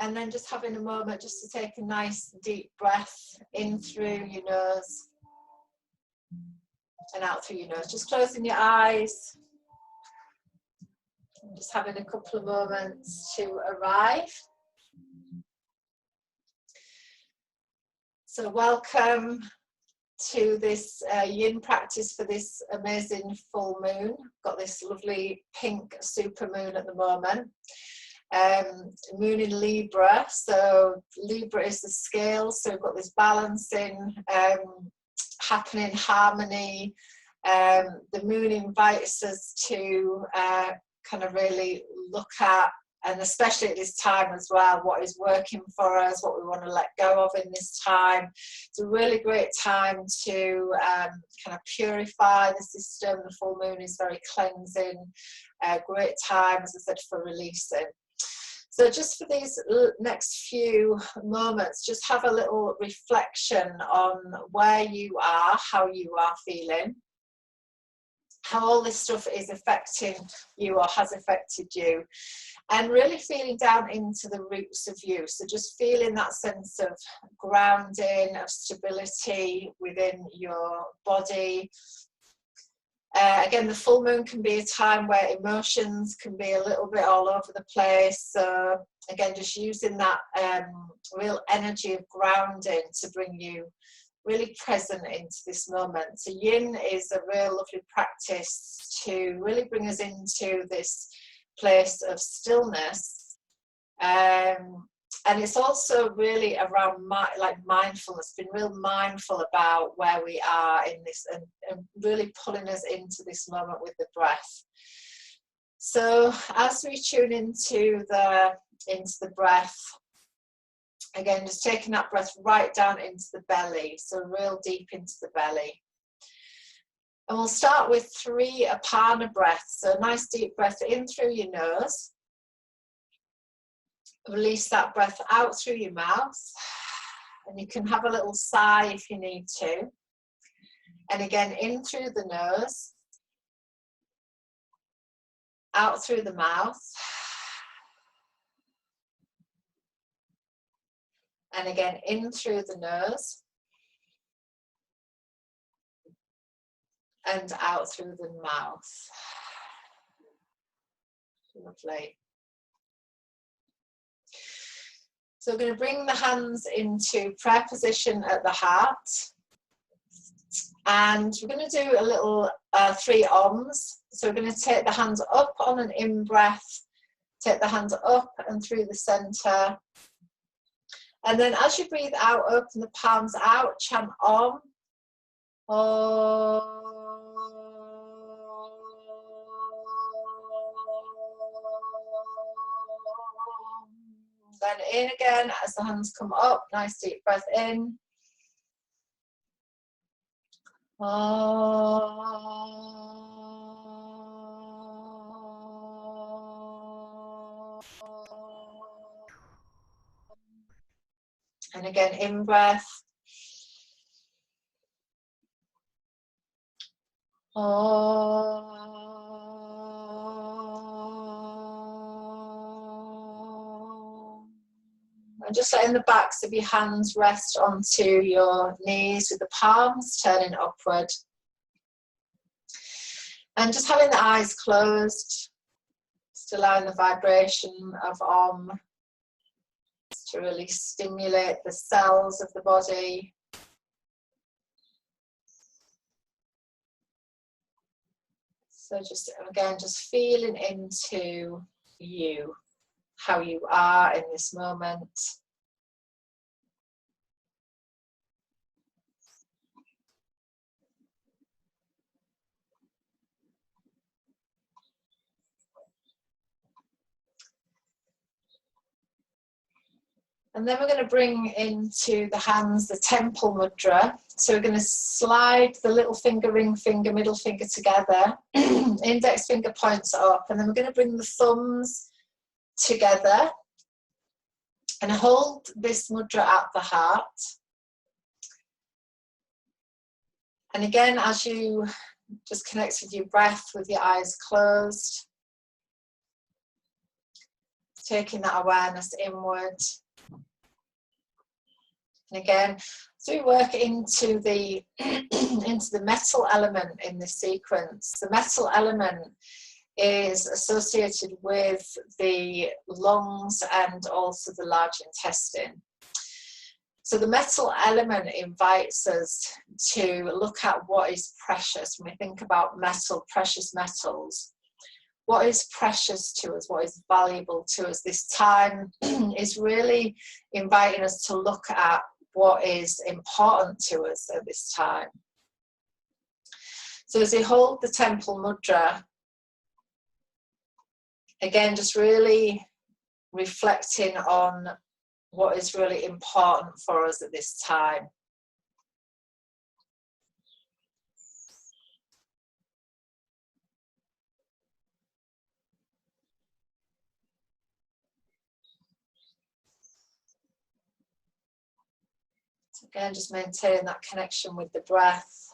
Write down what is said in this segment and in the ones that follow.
And then just having a moment just to take a nice deep breath in through your nose and out through your nose. Just closing your eyes. And just having a couple of moments to arrive. So welcome to this yin practice for this amazing full moon. Got this lovely pink super moon at the moment. Moon in Libra, so Libra is the scale, so we've got this balancing happening, harmony. The moon invites us to kind of really look at, and especially at this time as well, what is working for us, what we want to let go of in this time. It's a really great time to kind of purify the system. The full moon is very cleansing, great time, as I said, for releasing. So just for these next few moments, just have a little reflection on where you are, how you are feeling, how all this stuff is affecting you or has affected you, and really feeling down into the roots of you. So just feeling that sense of grounding, of stability within your body. Again, the full moon can be a time where emotions can be a little bit all over the place. So again, just using that real energy of grounding to bring you really present into this moment. So yin is a real lovely practice to really bring us into this place of stillness. And it's also really around mindfulness, being real mindful about where we are in this, and really pulling us into this moment with the breath. So as we tune into the breath, again, just taking that breath right down into the belly, so real deep into the belly. And we'll start with 3 Apana breaths. So a nice deep breath in through your nose. Release that breath out through your mouth, and you can have a little sigh if you need to. And again, in through the nose, out through the mouth, and again in through the nose and out through the mouth. Lovely. So we're going to bring the hands into prayer position at the heart, and we're going to do a little 3 Oms. So we're going to take the hands up on an in-breath, take the hands up and through the center, and then as you breathe out, open the palms out, chant Om. Om. Then in again as the hands come up, nice deep breath in. And again, in breath. And just letting the backs of your hands rest onto your knees with the palms turning upward. And just having the eyes closed, just allowing the vibration of Om to really stimulate the cells of the body. So just again, just feeling into you, how you are in this moment. And then we're going to bring into the hands the temple mudra. So we're going to slide the little finger, ring finger, middle finger together. Index finger points up. And then we're going to bring the thumbs together and hold this mudra at the heart. And again, as you just connect with your breath with your eyes closed, taking that awareness inward. And again, as we work into the into the metal element in this sequence, the metal element is associated with the lungs and also the large intestine. So the metal element invites us to look at what is precious. When we think about metal, precious metals, what is precious to us, what is valuable to us. This time is really inviting us to look at what is important to us at this time. So as we hold the temple mudra, again, just really reflecting on what is really important for us at this time. So again, just maintaining that connection with the breath.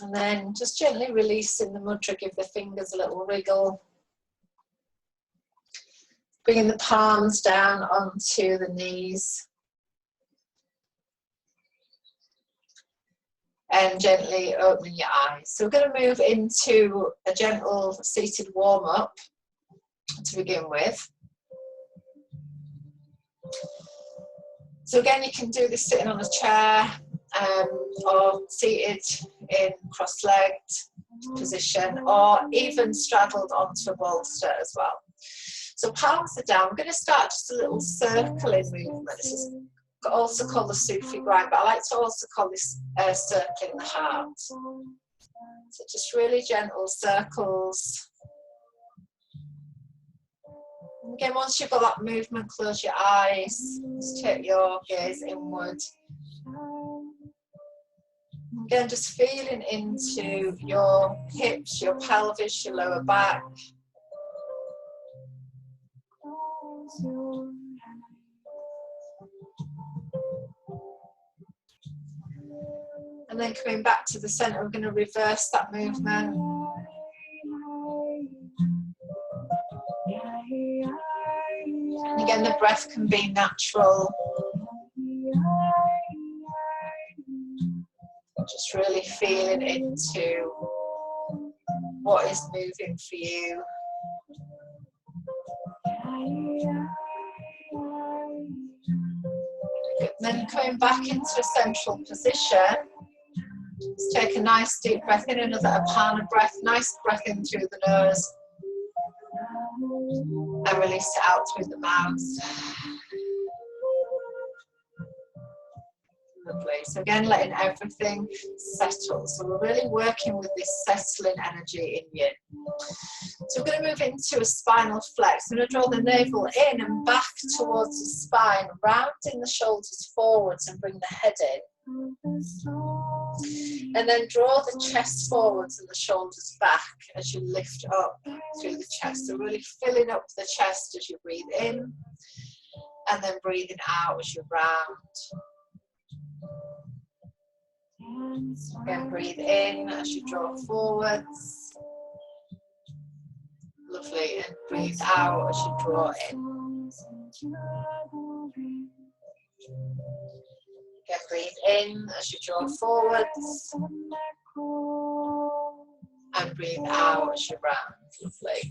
And then just gently releasing the mudra, give the fingers a little wriggle. Bringing the palms down onto the knees. And gently opening your eyes. So we're going to move into a gentle seated warm-up to begin with. So again, you can do this sitting on a chair or seated in cross-legged position, or even straddled onto a bolster as well. So palms are down. We're going to start just a little circling movement. This is also called the Sufi grind, but I like to also call this circling the heart. So just really gentle circles. And again, once you've got that movement, close your eyes. Just take your gaze inward. Again, just feeling into your hips, your pelvis, your lower back. And then coming back to the center, we're going to reverse that movement. And again, the breath can be natural. Just really feeling into what is moving for you. And then coming back into a central position. Just take a nice deep breath in, another Apana breath, nice breath in through the nose. And release it out through the mouth. Lovely. So again, letting everything settle. So we're really working with this settling energy in yin. So we're going to move into a spinal flex. I'm going to draw the navel in and back towards the spine, rounding the shoulders forwards and bring the head in. And then draw the chest forwards and the shoulders back as you lift up through the chest. So really filling up the chest as you breathe in, and then breathing out as you round. Again, breathe in as you draw forwards. Lovely. And breathe out as you draw in. Again, breathe in as you draw forwards. And breathe out as you round. Lovely.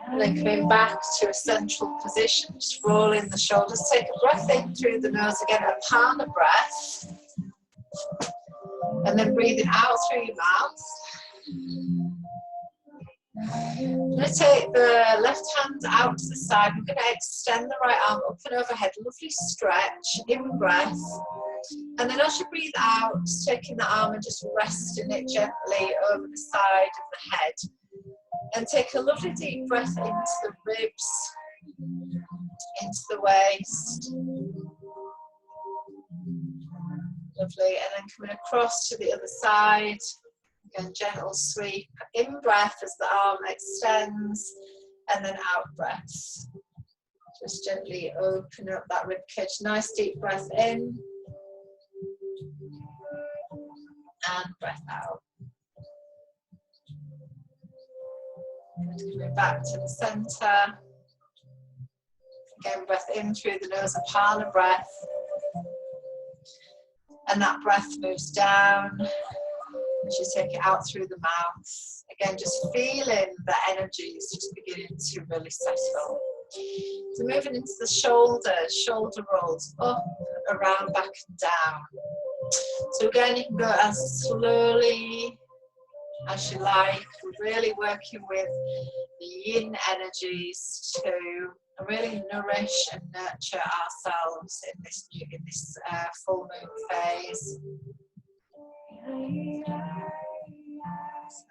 And then coming back to a central position, just rolling the shoulders. Take a breath in through the nose again, a Apana breath. And then breathing out through your mouth. I'm going to take the left hand out to the side. I'm going to extend the right arm up and overhead. Lovely stretch, in breath. And then as you breathe out, just taking the arm and just resting it gently over the side of the head. And take a lovely deep breath into the ribs, into the waist. Lovely, and then coming across to the other side. Again, gentle sweep. In breath as the arm extends, and then out breath. Just gently open up that rib cage. Nice deep breath in. And breath out. And coming back to the centre. Again, breath in through the nose, Apana breath. And that breath moves down as you take it out through the mouth. Again, just feeling the energy is just beginning to really settle. So moving into the shoulders, shoulder rolls up, around, back and down. So again, you can go as slowly as you like. We're really working with the yin energies to really nourish and nurture ourselves in this full moon phase. So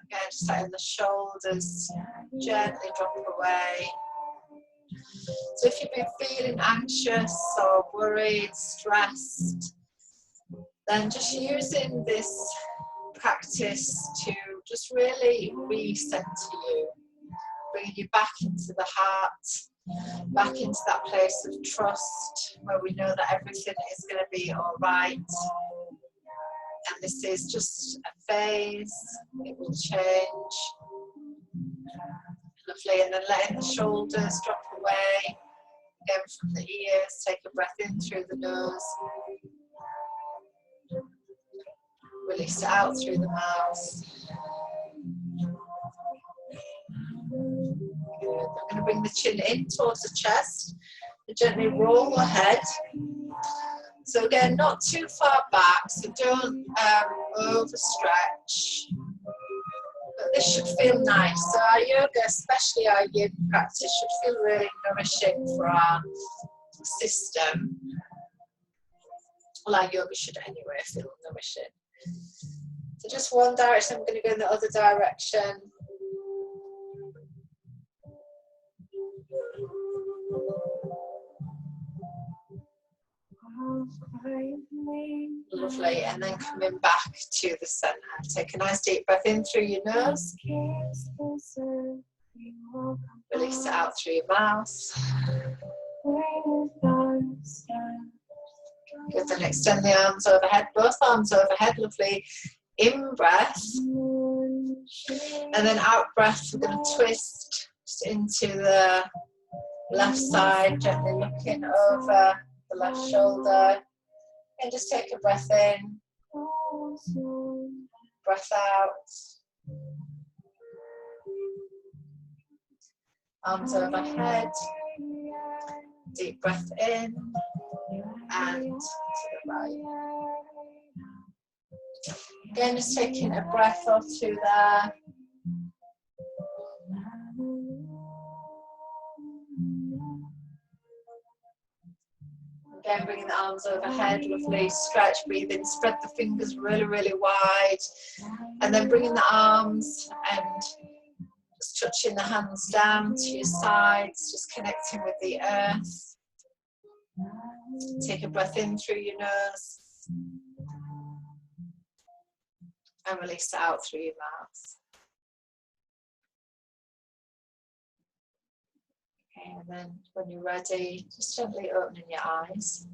again, just letting the shoulders gently drop away. So if you've been feeling anxious or worried, stressed, then just using this practice to just really recenter you, bring you back into the heart, back into that place of trust where we know that everything is going to be all right. And this is just a phase, it will change. Lovely, and then letting the shoulders drop away. Again from the ears, take a breath in through the nose. Release it out through the mouth. Good. I'm going to bring the chin in towards the chest. And gently roll the head. So again, not too far back, so don't overstretch. But this should feel nice. So our yoga, especially our yin practice, should feel really nourishing for our system. Well, our yoga should anyway feel nourishing. So just one direction, I'm going to go in the other direction. Lovely, and then coming back to the centre. Take a nice deep breath in through your nose. Release it out through your mouth. Good, then extend the arms overhead, both arms overhead. Lovely. In breath. And then out breath, we're going to twist just into the left side, gently looking over the left shoulder. And just take a breath in, breath out, arms overhead, deep breath in and to the right. Again, just taking a breath or two there. Again, bringing the arms overhead, lovely, stretch, breathe in, spread the fingers really, really wide. And then bringing the arms and just touching the hands down to your sides, just connecting with the earth. Take a breath in through your nose. And release it out through your mouth. And then when you're ready, just gently opening your eyes.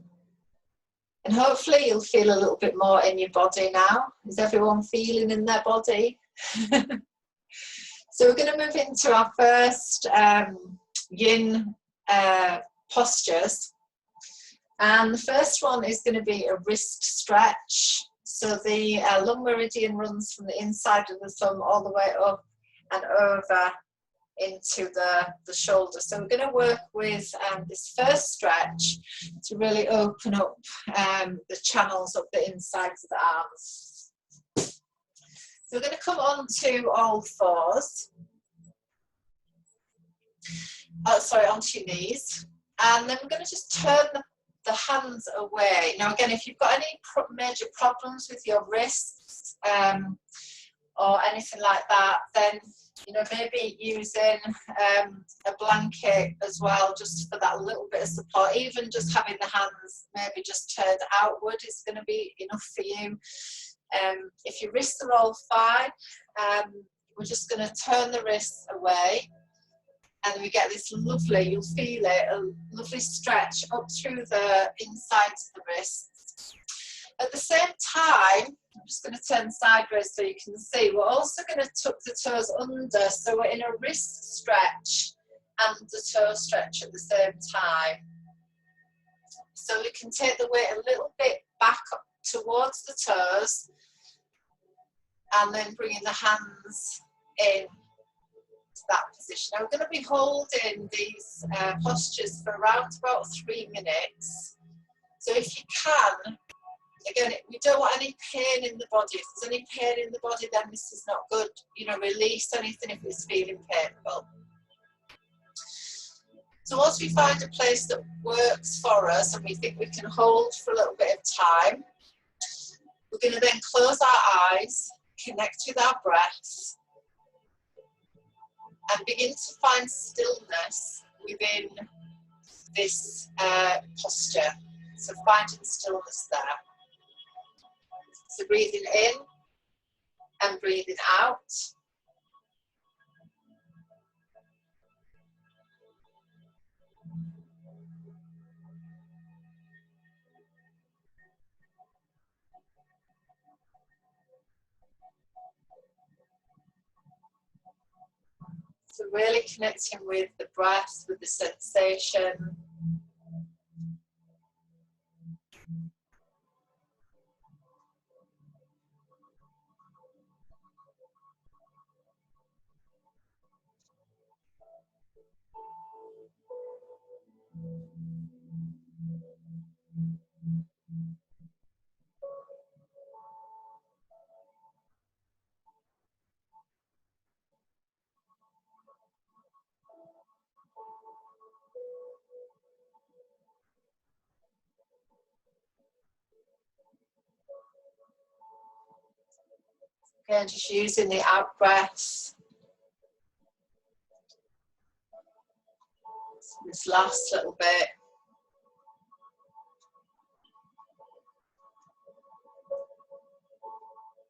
And hopefully you'll feel a little bit more in your body now. Is everyone feeling in their body? So we're going to move into our first yin postures. And the first one is going to be a wrist stretch. So the lung meridian runs from the inside of the thumb all the way up and over into the shoulder. So we're going to work with this first stretch to really open up the channels up the insides of the arms. So we're going to come on to all fours. Onto your knees. And then we're going to just turn the hands away. Now again, if you've got any major problems with your wrists, or anything like that, then you know, maybe using a blanket as well, just for that little bit of support. Even just having the hands maybe just turned outward is going to be enough for you. If your wrists are all fine, we're just going to turn the wrists away, and we get this lovely, you'll feel it, a lovely stretch up through the insides of the wrists. At the same time, I'm just going to turn sideways so you can see, we're also going to tuck the toes under, so we're in a wrist stretch and the toe stretch at the same time. So we can take the weight a little bit back up towards the toes, and then bringing the hands in to that position. Now we're going to be holding these postures for around about 3 minutes. So if you can, again, we don't want any pain in the body. If there's any pain in the body, then this is not good. You know, release anything if it's feeling painful. So once we find a place that works for us and we think we can hold for a little bit of time, we're going to then close our eyes, connect with our breath, and begin to find stillness within this posture. So finding stillness there. So breathing in and breathing out. So really connecting with the breath, with the sensation. Again, just using the out breath. This last little bit.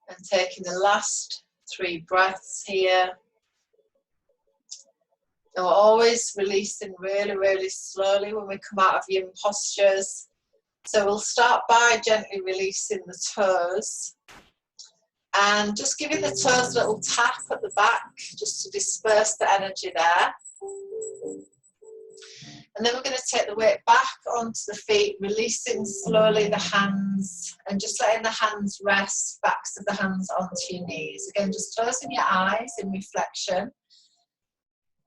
And taking the last 3 breaths here. And we're always releasing really, really slowly when we come out of yin postures. So we'll start by gently releasing the toes. And just giving the toes a little tap at the back, just to disperse the energy there. And then we're going to take the weight back onto the feet, releasing slowly the hands, and just letting the hands rest, backs of the hands onto your knees. Again, just closing your eyes in reflection.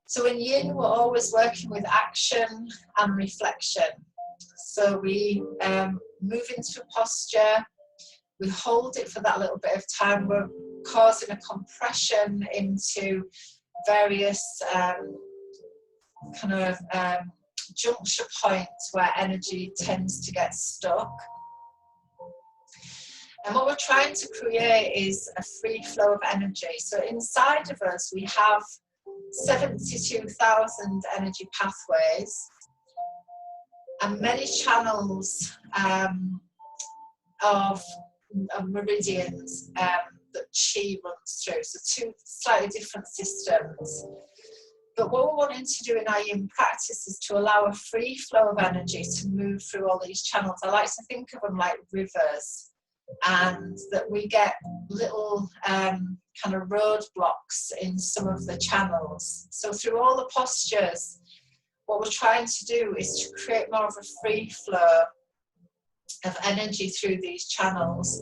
So in yin, we're always working with action and reflection. So we move into a posture, we hold it for that little bit of time, we're causing a compression into various juncture points where energy tends to get stuck. And what we're trying to create is a free flow of energy. So inside of us, we have 72,000 energy pathways and many channels of meridians that chi runs through. So 2 slightly different systems. But what we're wanting to do in our yin practice is to allow a free flow of energy to move through all these channels. I like to think of them like rivers, and that we get little kind of roadblocks in some of the channels. So through all the postures, what we're trying to do is to create more of a free flow of energy through these channels.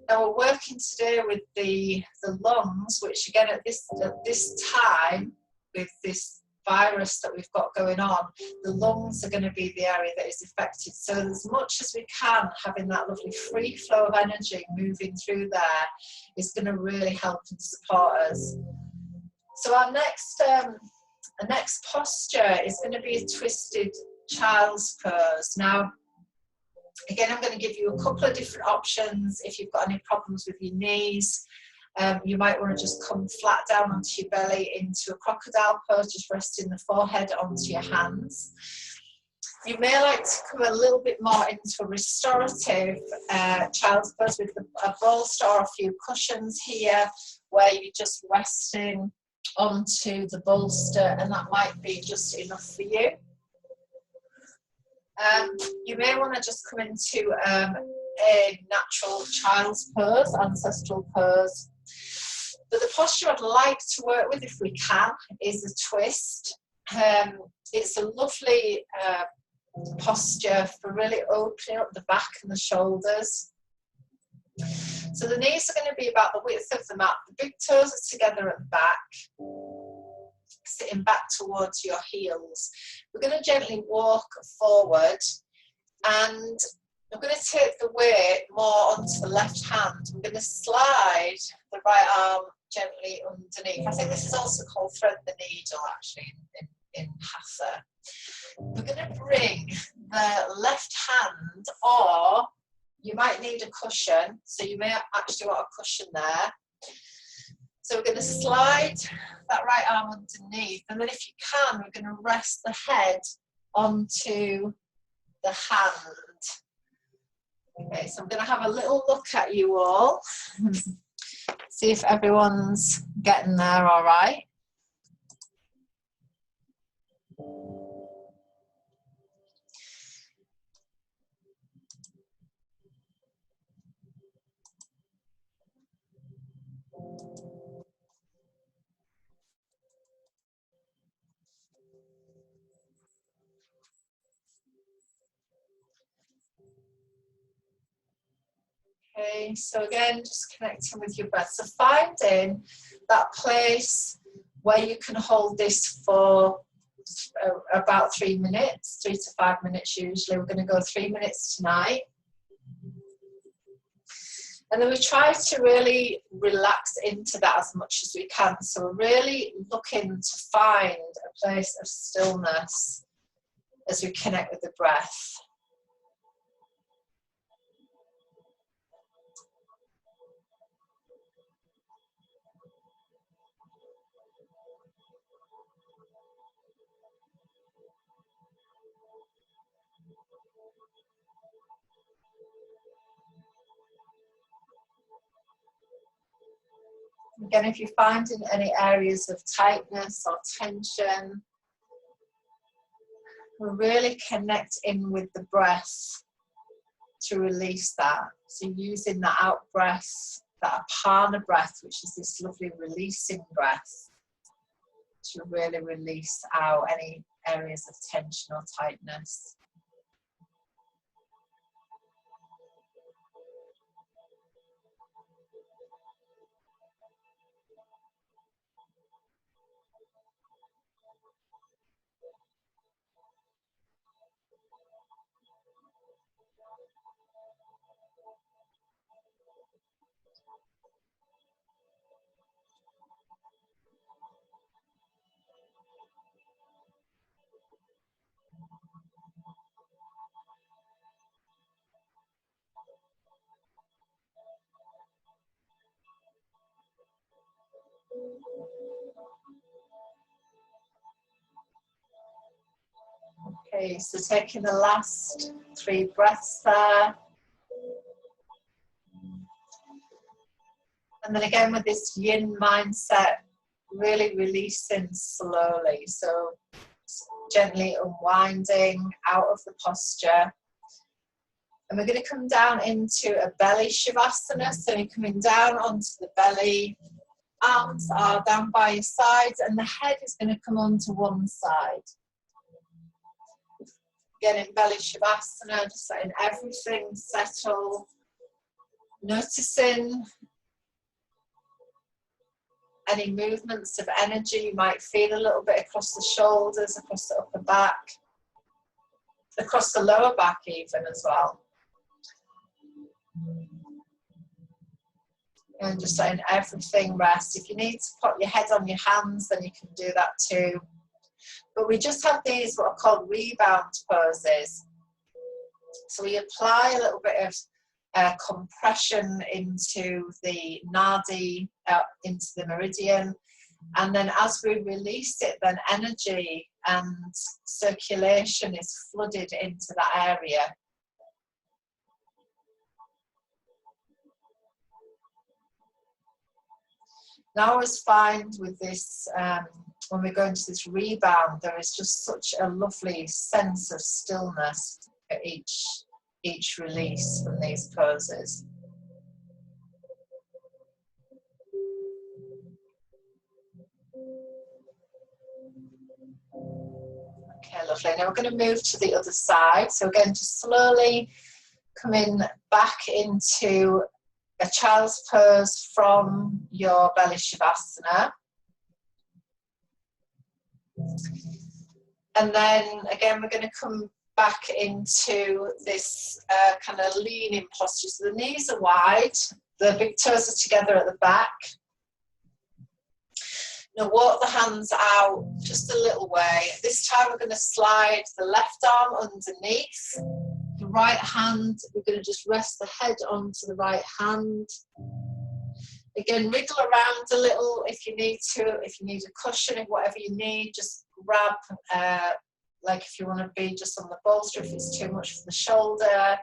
Now we're working today with the lungs, which again at this time, with this virus that we've got going on, the lungs are going to be the area that is affected. So as much as we can, having that lovely free flow of energy moving through there is going to really help and support us. So our next posture is going to be a twisted child's pose. Now, again, I'm going to give you a couple of different options if you've got any problems with your knees. You might want to just come flat down onto your belly into a crocodile pose, just resting the forehead onto your hands. You may like to come a little bit more into a restorative child's pose with a bolster or a few cushions here, where you're just resting onto the bolster, and that might be just enough for you. You may want to just come into a natural child's pose, ancestral pose. But the posture I'd like to work with, if we can, is a twist. It's a lovely posture for really opening up the back and the shoulders. So the knees are going to be about the width of the mat. The big toes are together at the back, sitting back towards your heels. We're going to gently walk forward, and I'm going to take the weight more onto the left hand. We're going to slide the right arm gently underneath. I think this is also called thread the needle, actually, in Hatha. We're going to bring the left hand, or you might need a cushion, so you may actually want a cushion there. So we're going to slide that right arm underneath, and then if you can, we're going to rest the head onto the hand. Okay, so I'm going to have a little look at you all, see if everyone's getting there all right. Okay, so again, just connecting with your breath. So finding that place where you can hold this for about 3 minutes, 3 to 5 minutes usually. We're going to go 3 minutes tonight. And then we try to really relax into that as much as we can. So we're really looking to find a place of stillness as we connect with the breath. Again, if you're finding any areas of tightness or tension, we're really connect in with the breath to release that. So using the out breath, that Apana breath, which is this lovely releasing breath, to really release out any areas of tension or tightness. Okay, so taking the last 3 breaths there. And then again with this yin mindset, really releasing slowly. So gently unwinding out of the posture. And we're going to come down into a belly shavasana. So you're coming down onto the belly. Arms are down by your sides, and the head is going to come onto one side. Again in belly shavasana, just letting everything settle. Noticing any movements of energy you might feel a little bit across the shoulders, across the upper back, across the lower back even as well. And just letting everything rest. If you need to put your head on your hands, then you can do that too. But we just have these what are called rebound poses. So we apply a little bit of compression into the nadi, into the meridian. And then as we release it, then energy and circulation is flooded into that area. Now I always find with this, when we go into this rebound, there is just such a lovely sense of stillness at each release from these poses. Okay, lovely. Now we're going to move to the other side. So again, just slowly coming back into a child's pose from your belly shavasana. And then again, we're going to come back into this kind of leaning posture. So the knees are wide, the big toes are together at the back. Now walk the hands out just a little way. This time we're going to slide the left arm underneath. The right hand, we're going to just rest the head onto the right hand. Again, wriggle around a little if you need to, if you need a cushion, if whatever you need, just grab, like if you want to be just on the bolster, if it's too much for the shoulder.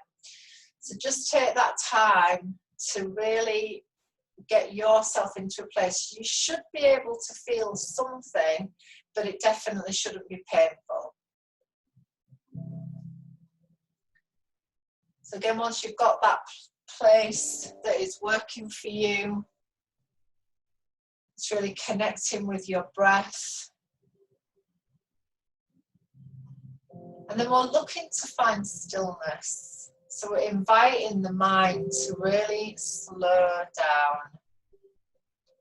So just take that time to really get yourself into a place. You should be able to feel something, but it definitely shouldn't be painful. So again, once you've got that place that is working for you, it's really connecting with your breath. And then we're looking to find stillness. So we're inviting the mind to really slow down.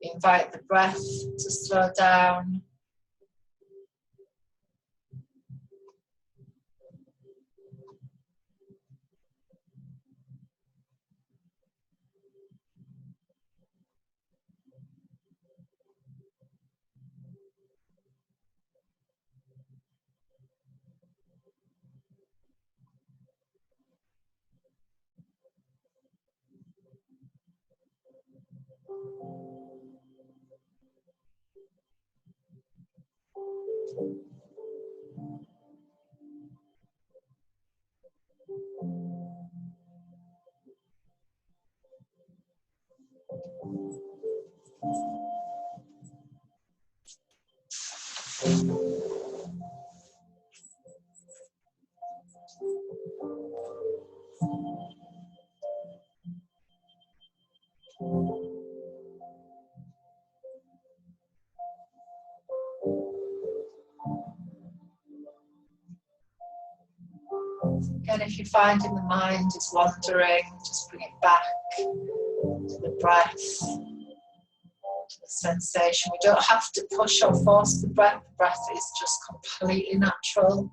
Invite the breath to slow down. Again, if you're finding the mind is wandering, just bring it back to the breath, to the sensation. We don't have to push or force the breath. The breath is just completely natural.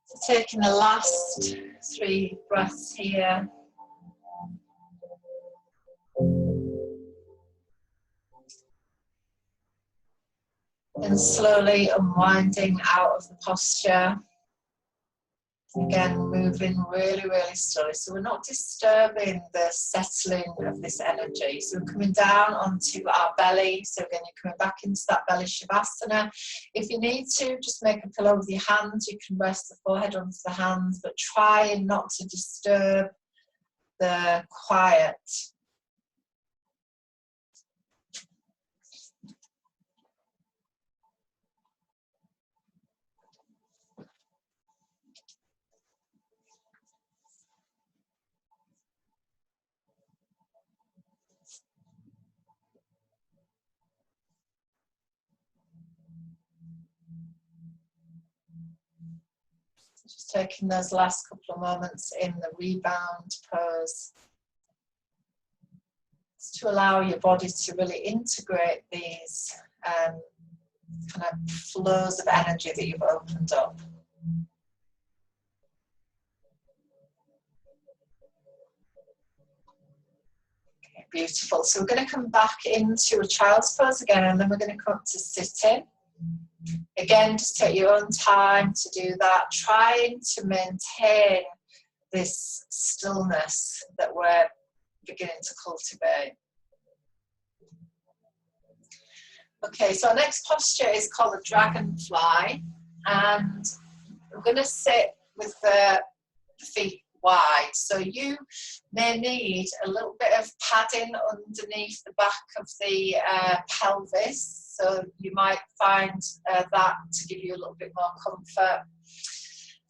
So taking the last 3 breaths here. And slowly unwinding out of the posture. Again, moving really, really slowly. So we're not disturbing the settling of this energy. So we're coming down onto our belly. So again, you're coming back into that belly shavasana. If you need to, just make a pillow with your hands. You can rest the forehead onto the hands, but try not to disturb the quiet. Just taking those last couple of moments in the rebound pose. It's to allow your body to really integrate these kind of flows of energy that you've opened up. Okay, beautiful. So we're going to come back into a child's pose again, and then we're going to come up to sitting. Again, just take your own time to do that, trying to maintain this stillness that we're beginning to cultivate. Okay, so our next posture is called a dragonfly, and I'm going to sit with the feet wide. So you may need a little bit of padding underneath the back of the pelvis. So you might find that to give you a little bit more comfort.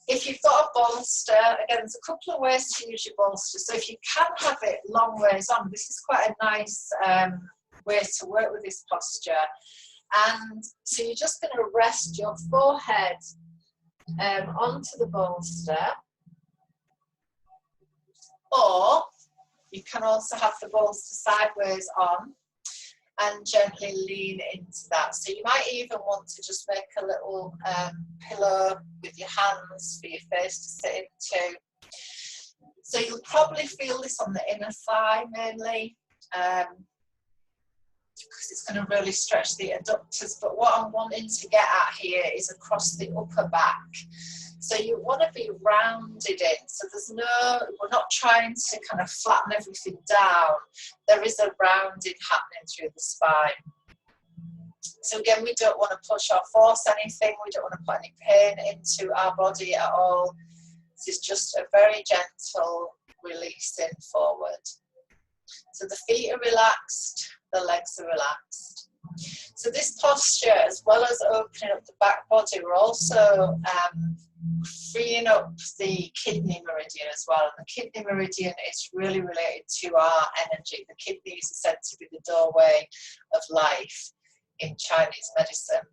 If you've got a bolster, again, there's a couple of ways to use your bolster. So if you can have it long ways on, this is quite a nice way to work with this posture. And so you're just going to rest your forehead onto the bolster. Or you can also have the bolster sideways on and gently lean into that. So you might even want to just make a little pillow with your hands for your face to sit into. So you'll probably feel this on the inner thigh mainly, because it's going to really stretch the adductors. But what I'm wanting to get at here is across the upper back. So you want to be rounded in. So we're not trying to kind of flatten everything down. There is a rounding happening through the spine. So again, we don't want to push or force anything. We don't want to put any pain into our body at all. This is just a very gentle releasing forward. So the feet are relaxed, the legs are relaxed. So this posture, as well as opening up the back body, we're also freeing up the kidney meridian as well. And the kidney meridian is really related to our energy. The kidneys are said to be the doorway of life in Chinese medicine.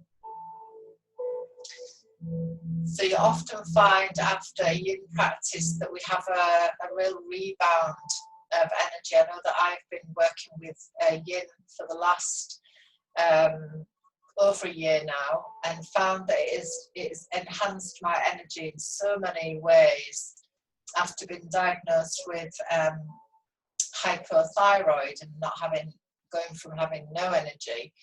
So you often find after yin practice that we have a real rebound of energy. I know that I've been working with yin for the last over a year now, and found that it's enhanced my energy in so many ways after being diagnosed with hypothyroid and going from having no energy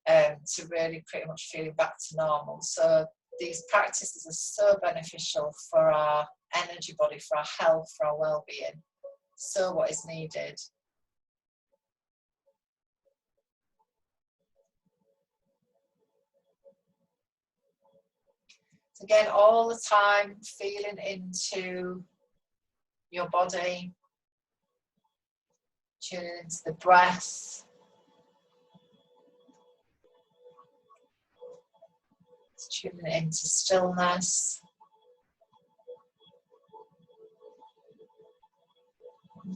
to really pretty much feeling back to normal. So these practices are so beneficial for our energy body, for our health, for our well-being. So what is needed. Again, all the time feeling into your body, tuning into the breath, tuning into stillness.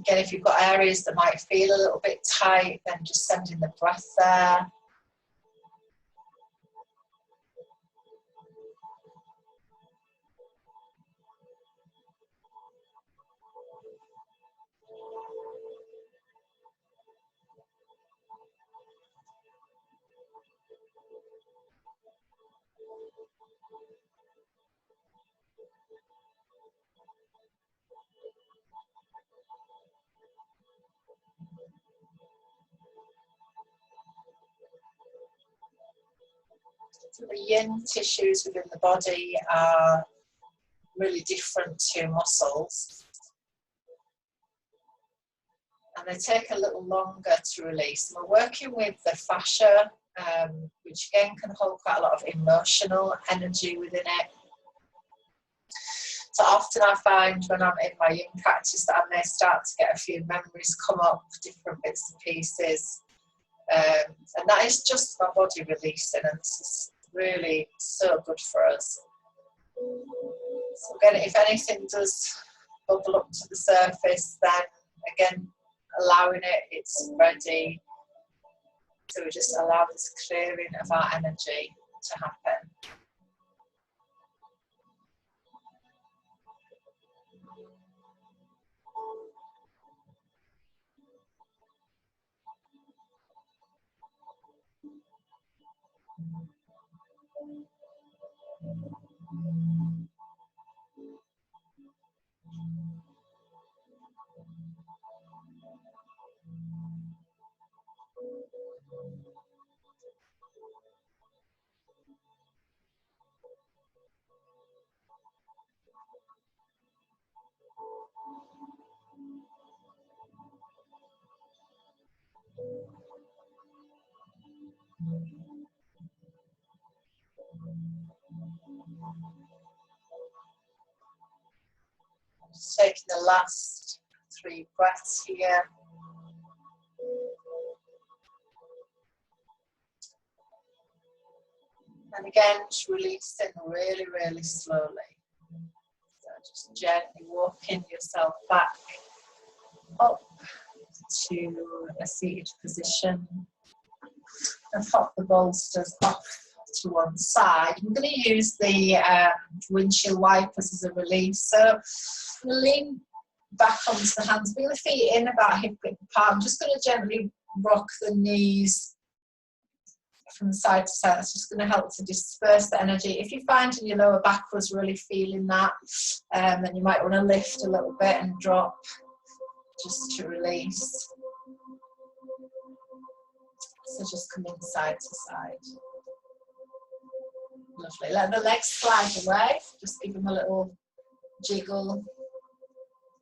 Again, if you've got areas that might feel a little bit tight, then just sending the breath there. So the yin tissues within the body are really different to muscles, and they take a little longer to release. And we're working with the fascia, which again can hold quite a lot of emotional energy within it. So often I find when I'm in my yin practice that I may start to get a few memories come up, different bits and pieces. And that is just my body releasing, and this is really so good for us. So again, if anything does bubble up to the surface, then again, allowing it's ready. So we just allow this clearing of our energy to happen. Just taking the last 3 breaths here. And again, just releasing really, really slowly. So just gently walking yourself back up to a seated position. And pop the bolsters off to one side. I'm going to use the windshield wipers as a release. So lean back onto the hands, bring the feet in about hip width apart. I'm just going to gently rock the knees from side to side. That's just going to help to disperse the energy. If you find in your lower back was really feeling that, then you might want to lift a little bit and drop just to release. So just come in side to side. Lovely. Let the legs slide away. Just give them a little jiggle.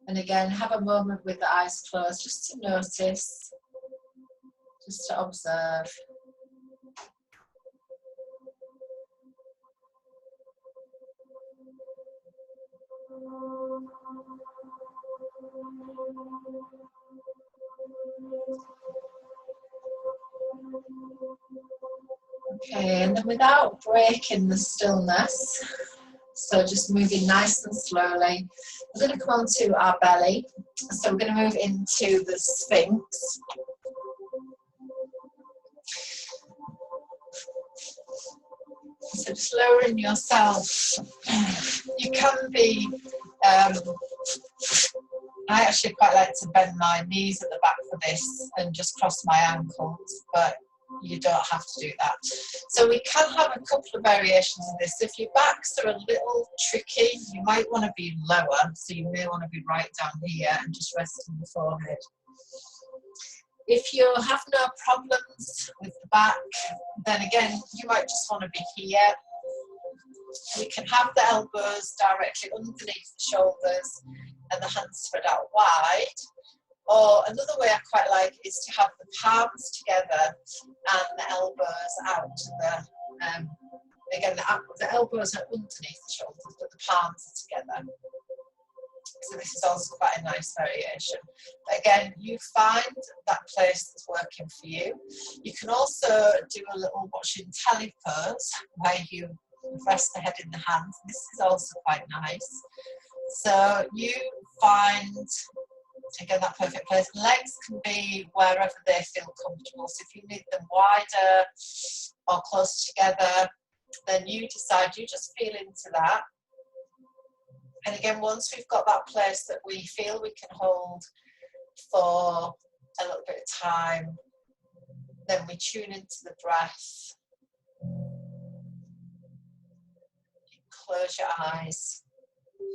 And again, have a moment with the eyes closed just to notice, just to observe. Okay, and then without breaking the stillness, so just moving nice and slowly, we're going to come onto our belly. So we're going to move into the Sphinx. So just lowering yourself. You can be, I actually quite like to bend my knees at the back for this and just cross my ankles, but you don't have to do that. So we can have a couple of variations of this. If your backs are a little tricky, you might want to be lower. So you may want to be right down here and just resting the forehead. If you have no problems with the back, then again, you might just want to be here. We can have the elbows directly underneath the shoulders and the hands spread out wide. Or another way I quite like is to have the palms together and the elbows out to the, again, the elbows are underneath the shoulders, but the palms are together. So this is also quite a nice variation. Again, you find that place that's working for you. You can also do a little watching telly pose where you rest the head in the hands. This is also quite nice. So you find, again, that perfect place. Legs can be wherever they feel comfortable. So if you need them wider or close together, then you decide, you just feel into that. And again, once we've got that place that we feel we can hold for a little bit of time, then we tune into the breath. Close your eyes.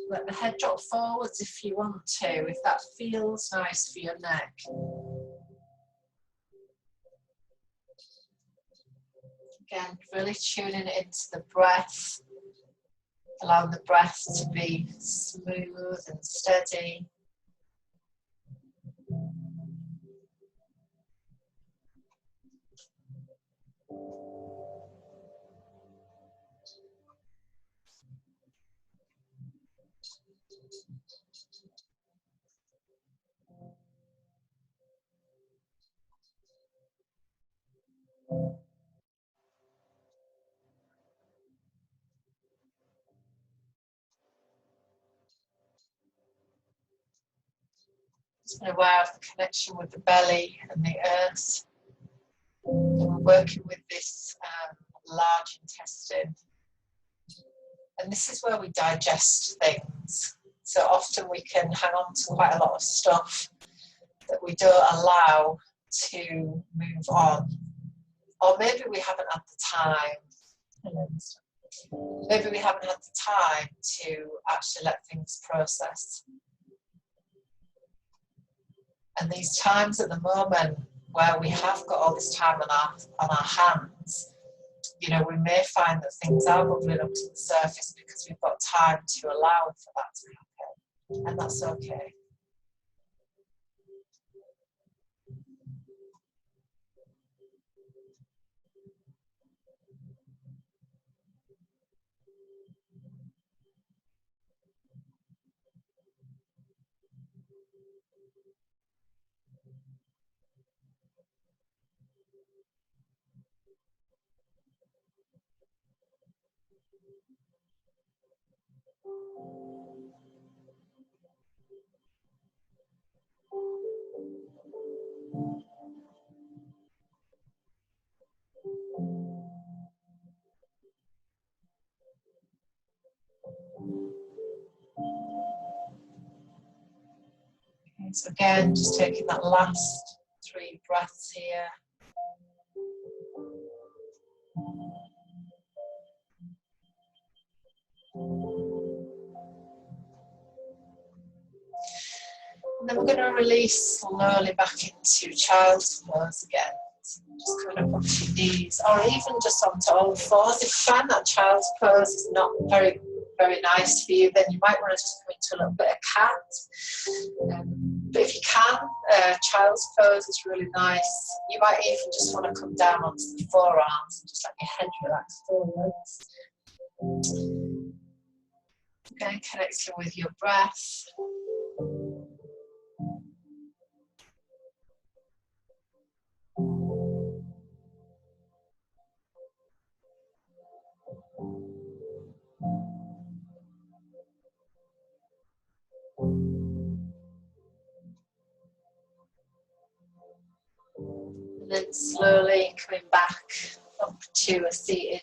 Let the head drop forwards if you want to, if that feels nice for your neck. Again, really tuning into the breath. Allowing the breath to be smooth and steady. Just be aware of the connection with the belly and the earth. We're working with this large intestine. And this is where we digest things. So often we can hang on to quite a lot of stuff that we don't allow to move on. Or maybe we haven't had the time. Maybe we haven't had the time to actually let things process. And these times at the moment where we have got all this time on our hands, you know, we may find that things are bubbling up to the surface because we've got time to allow for that to happen. And that's okay. Okay, so again, just taking that last 3 breaths here. And then we're going to release slowly back into child's pose again. So just coming up onto your knees, or even just onto all fours. If you find that child's pose is not very, very nice for you, then you might want to just come into a little bit of cat. But if you can, child's pose is really nice. You might even just want to come down onto the forearms and just let your head relax forwards. Again, connecting with your breath. And then slowly coming back up to a seated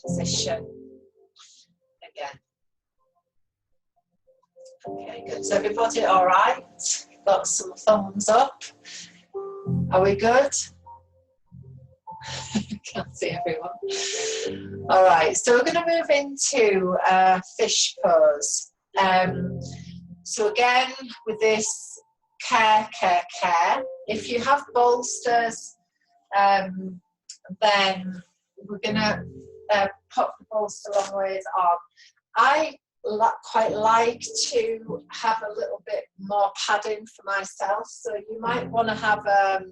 position again. Okay, good. So everybody all right? Got some thumbs up. Are we good? Can't see everyone. All right, so we're going to move into fish pose. So again, with this care. If you have bolsters, then we're going to pop the bolster long ways on. I quite like to have a little bit more padding for myself, so you might want to have a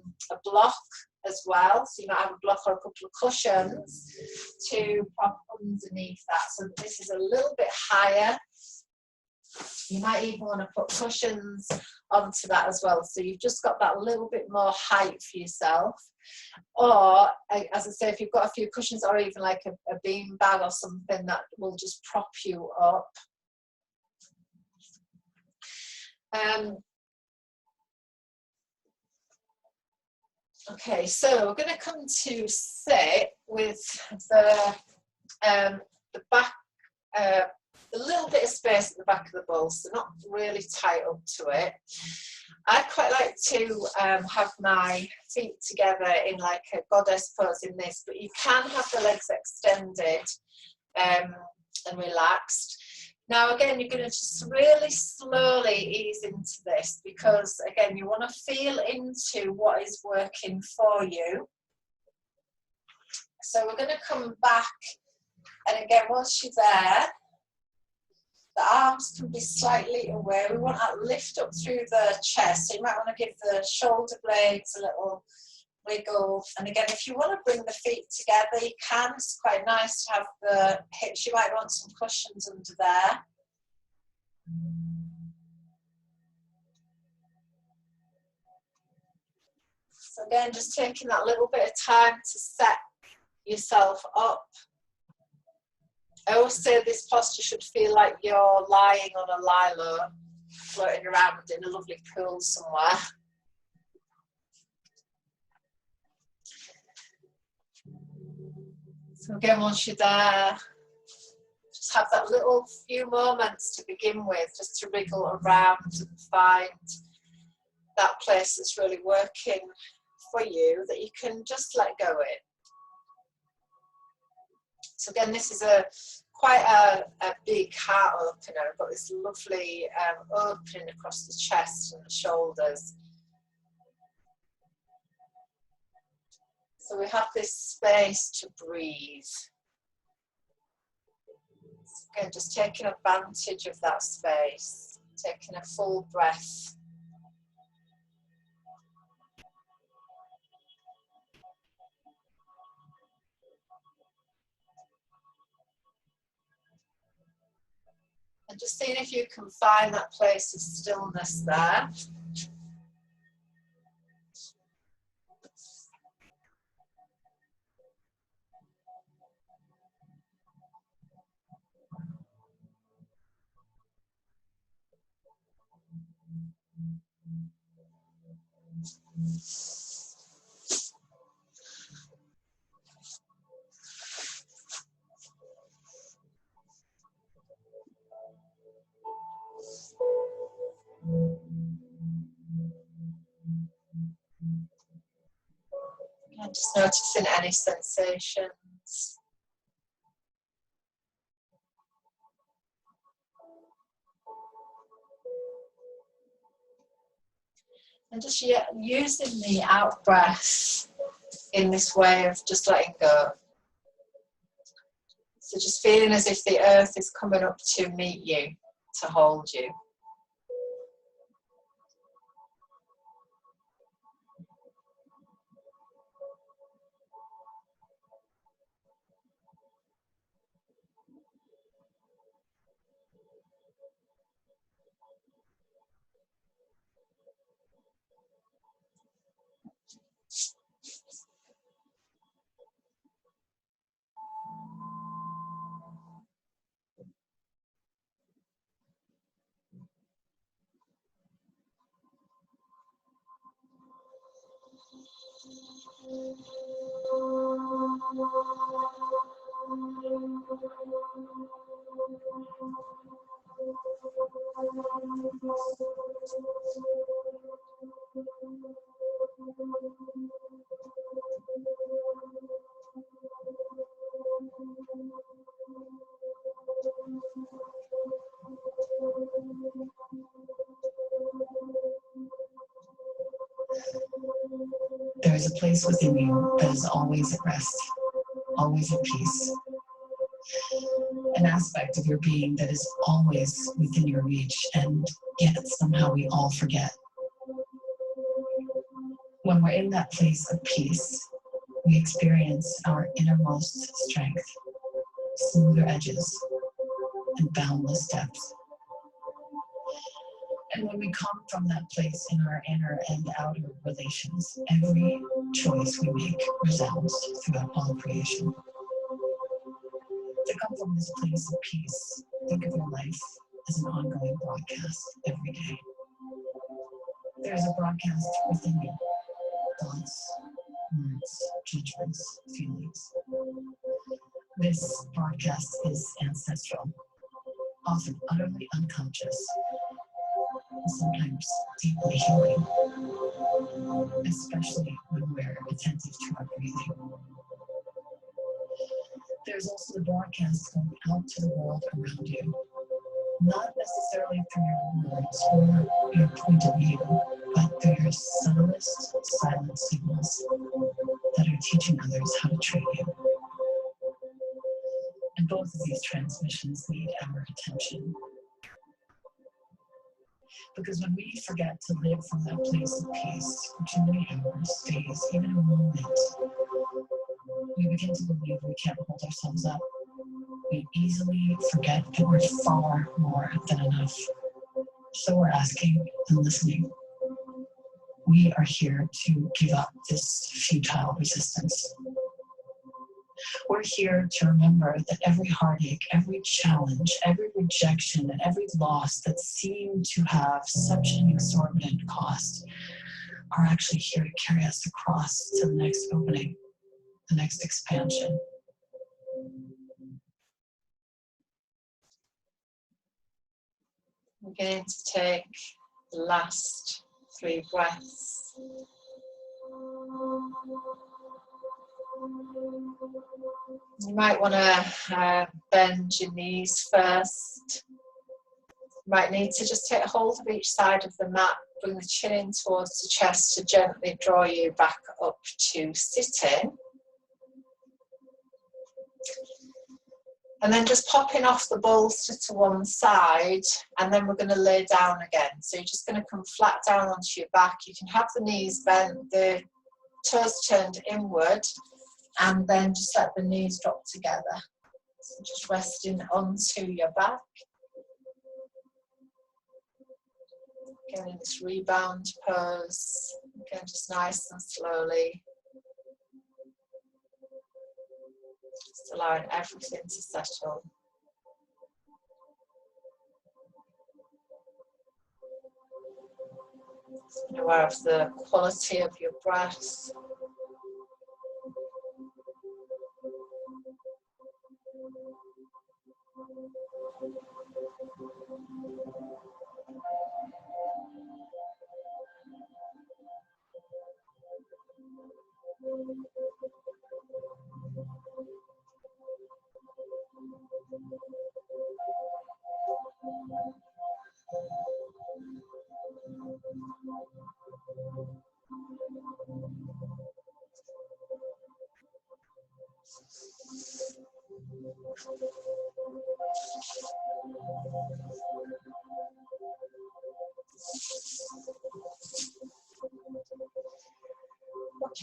block as well. So you might have a block or a couple of cushions to prop underneath that, so this is a little bit higher. You might even want to put cushions onto that as well, so you've just got that little bit more height for yourself. Or, as I say, if you've got a few cushions, or even like a bean bag or something that will just prop you up. Okay, so we're going to come to sit with the back, a little bit of space at the back of the bolster, not really tight up to it. I quite like to have my feet together in like a goddess pose in this, but you can have the legs extended and relaxed. Now again, you're going to just really slowly ease into this, because again, you want to feel into what is working for you. So we're going to come back, and again, once you're there, the arms can be slightly away. We want that lift up through the chest. So you might want to give the shoulder blades a little wiggle. And again, if you want to bring the feet together, you can. It's quite nice to have the hips. You might want some cushions under there. So again, just taking that little bit of time to set yourself up. I always say this posture should feel like you're lying on a lilo, floating around in a lovely pool somewhere. So again, once you're there, just just have that little few moments to begin with, just to wriggle around and find that place that's really working for you, that you can just let go in. So again, this is quite a big heart opener. I've got this lovely opening across the chest and the shoulders. So we have this space to breathe. So again, just taking advantage of that space, taking a full breath. And just seeing if you can find that place of stillness there. And just noticing any sensations. And just using the out breath in this way of just letting go. So just feeling as if the earth is coming up to meet you, to hold you. There is a place within you that is always at rest, always at peace. An aspect of your being that is always within your reach, and yet somehow we all forget. When we're in that place of peace, we experience our innermost strength, smoother edges, and boundless depth. And when we come from that place in our inner and outer relations, every choice we make resounds throughout all creation. To come from this place of peace, think of your life as an ongoing broadcast every day. There is a broadcast within you, thoughts, words, judgments, feelings. This broadcast is ancestral, often utterly unconscious, and sometimes deeply healing, especially when we're attentive to our breathing. There's also the broadcast going out to the world around you, not necessarily through your words or your point of view, but through your subtlest silent signals that are teaching others how to treat you. And both of these transmissions need our attention. Because when we forget to live from that place of peace for too many hours, days, even a moment, we begin to believe we can't hold ourselves up. We easily forget that we're far more than enough. So we're asking and listening. We are here to give up this futile resistance. We're here to remember that every heartache, every challenge, every rejection, and every loss that seemed to have such an exorbitant cost are actually here to carry us across to the next opening, the next expansion. Beginning to take the last 3 breaths. You might want to bend your knees first. You might need to just take hold of each side of the mat, bring the chin in towards the chest to gently draw you back up to sitting. And then just popping off the bolster to one side, and then we're going to lay down again. So you're just going to come flat down onto your back. You can have the knees bent, the toes turned inward, and then just let the knees drop together. So just resting onto your back. Getting this rebound pose. Again, just nice and slowly. Just allowing everything to settle. Be aware of the quality of your breath.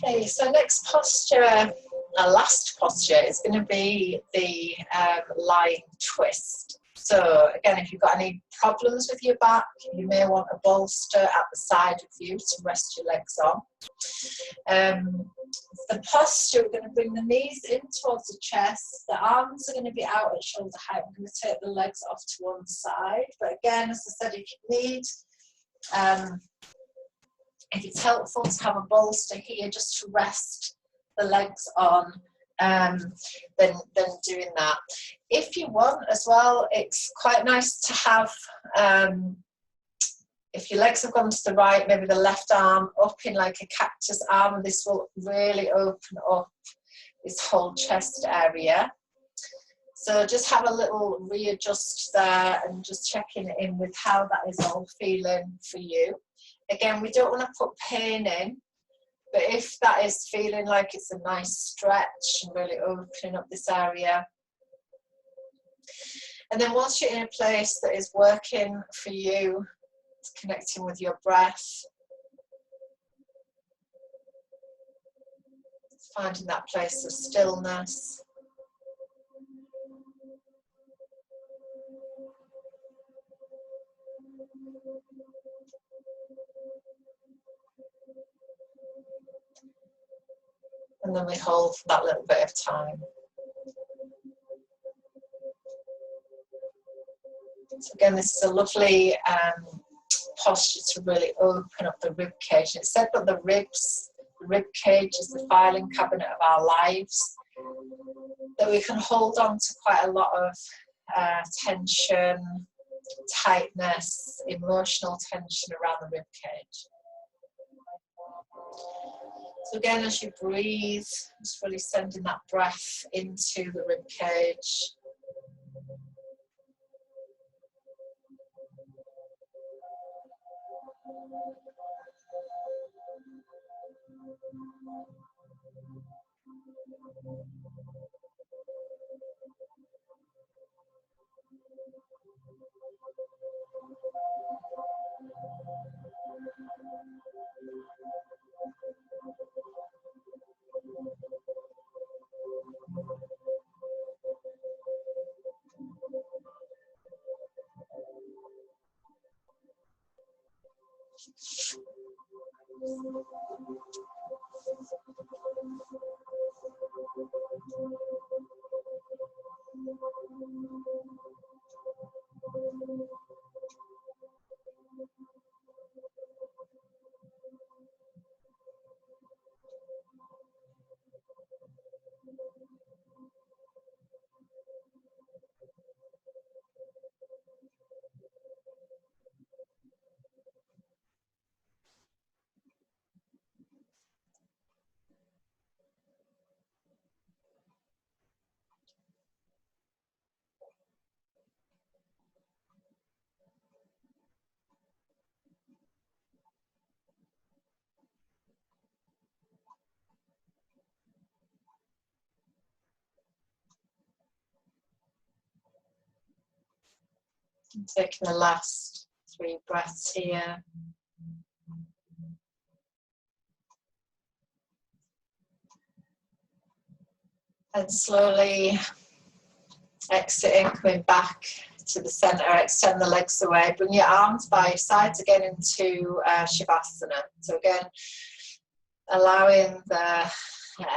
Okay, so next posture, last posture is going to be the lying twist. So again, if you've got any problems with your back, you may want a bolster at the side of you to rest your legs on. The posture, we're going to bring the knees in towards the chest, the arms are going to be out at shoulder height. We're going to take the legs off to one side. But again, as I said, if you need, if it's helpful to have a bolster here just to rest the legs on, then doing that. If you want as well, it's quite nice to have, if your legs have gone to the right, maybe the left arm up in like a cactus arm, and this will really open up this whole chest area. So just have a little readjust there and just checking in with how that is all feeling for you. Again, we don't want to put pain in, but if that is feeling like it's a nice stretch and really opening up this area. And then once you're in a place that is working for you, connecting with your breath, finding that place of stillness. And then we hold for that little bit of time. So again, this is a lovely posture to really open up the rib cage. It's said that the rib cage is the filing cabinet of our lives, that we can hold on to quite a lot of tension, tightness, emotional tension around the rib cage. So again, as you breathe, just really sending that breath into the rib cage. And taking the last 3 breaths here. And slowly exiting, coming back to the center, extend the legs away, bring your arms by your sides again into Shavasana. So again, allowing the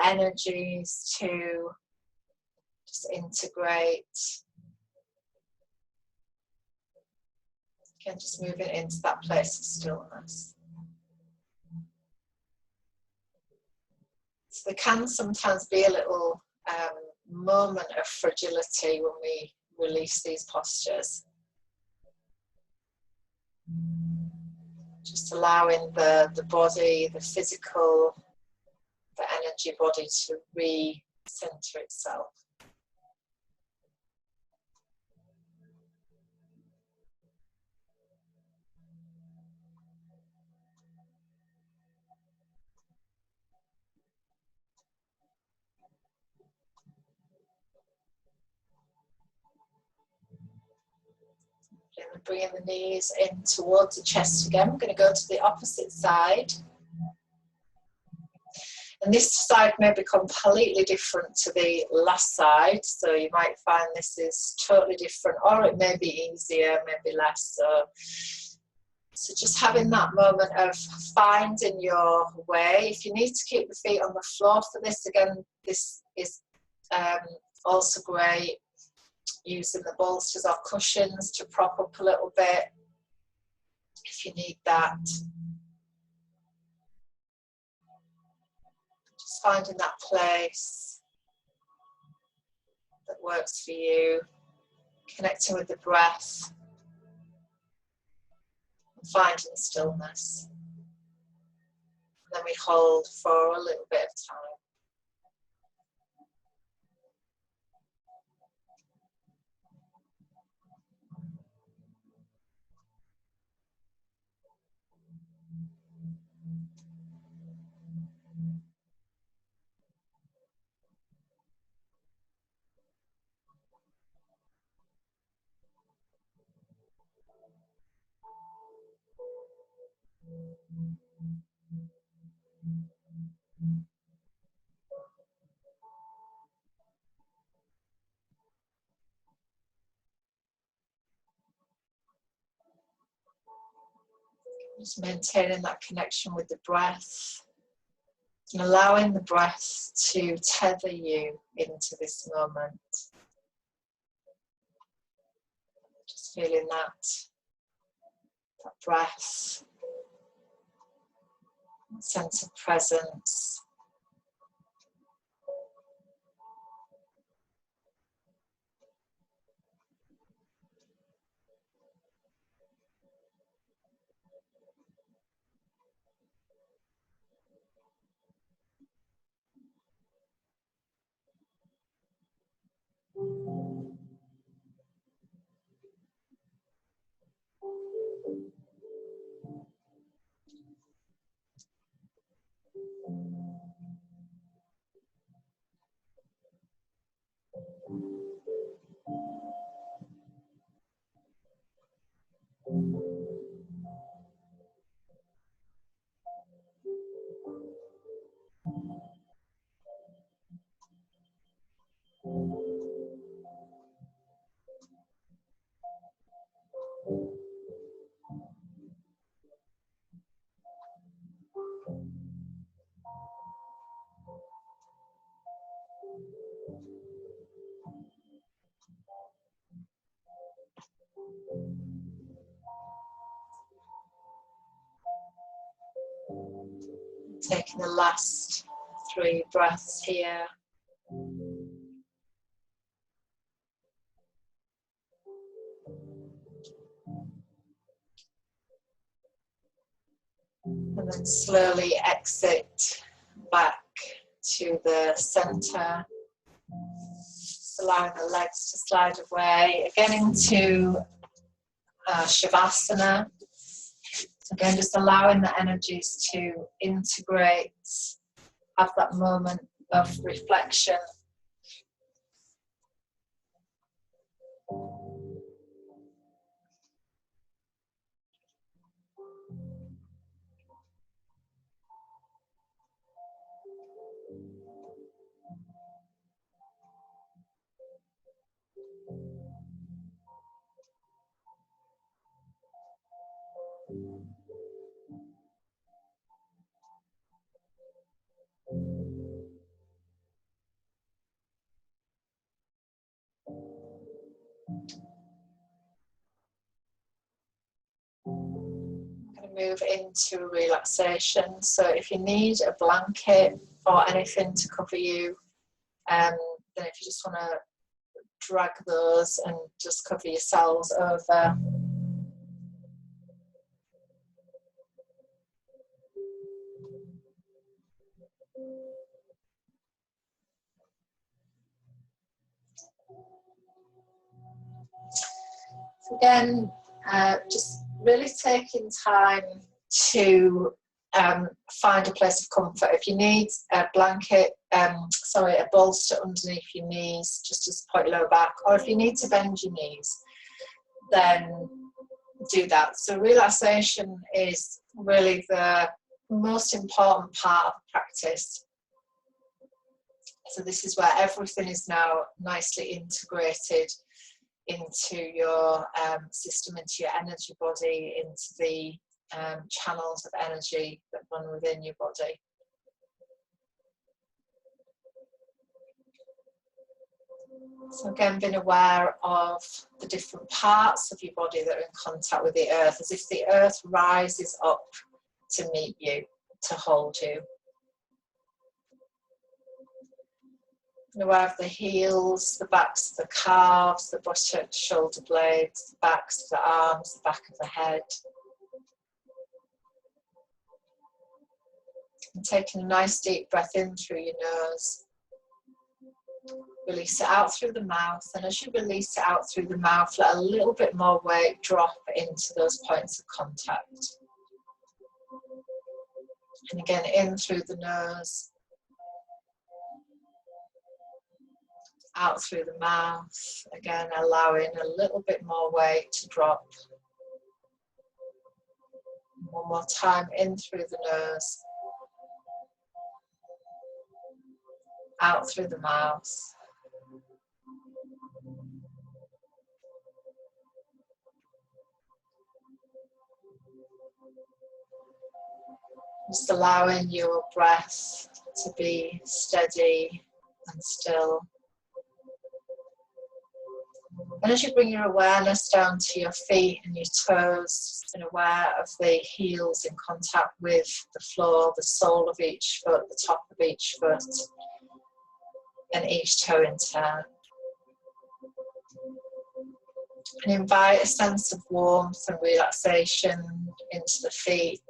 energies to just integrate. Again, just moving into that place of stillness. So there can sometimes be a little moment of fragility when we release these postures. Just allowing the body, the physical, the energy body to re-center itself. Bringing the knees in towards the chest again. We're going to go to the opposite side. And this side may be completely different to the last side. So you might find this is totally different, or it may be easier, maybe less so. So just having that moment of finding your way. If you need to keep the feet on the floor for this, again, this is also great. Using the bolsters or cushions to prop up a little bit if you need that. Just finding that place that works for you, connecting with the breath, and finding the stillness. And then we hold for a little bit of time. Just maintaining that connection with the breath and allowing the breath to tether you into this moment. Just feeling that breath, that sense of presence. Taking the last 3 breaths here. And then slowly exit back to the center. Just allowing the legs to slide away. Again into Shavasana. Again, just allowing the energies to integrate, have that moment of reflection. Move into relaxation. So if you need a blanket or anything to cover you, then if you just want to drag those and just cover yourselves over. So again, just really taking time to find a place of comfort. If you need a blanket, a bolster underneath your knees, just to support your lower back, or if you need to bend your knees, then do that. So relaxation is really the most important part of the practice. So this is where everything is now nicely integrated into your system, into your energy body, into the channels of energy that run within your body. So again, being aware of the different parts of your body that are in contact with the earth, as if the earth rises up to meet you, to hold you. And aware of the heels, the backs of the calves, the buttocks, shoulder blades, the backs of the arms, the back of the head. And taking a nice deep breath in through your nose. Release it out through the mouth, and as you release it out through the mouth, let a little bit more weight drop into those points of contact. And again, in through the nose, out through the mouth, again allowing a little bit more weight to drop. One more time, in through the nose, out through the mouth. Just allowing your breath to be steady and still. And as you bring your awareness down to your feet and your toes, just being aware of the heels in contact with the floor, the sole of each foot, the top of each foot, and each toe in turn. And invite a sense of warmth and relaxation into the feet.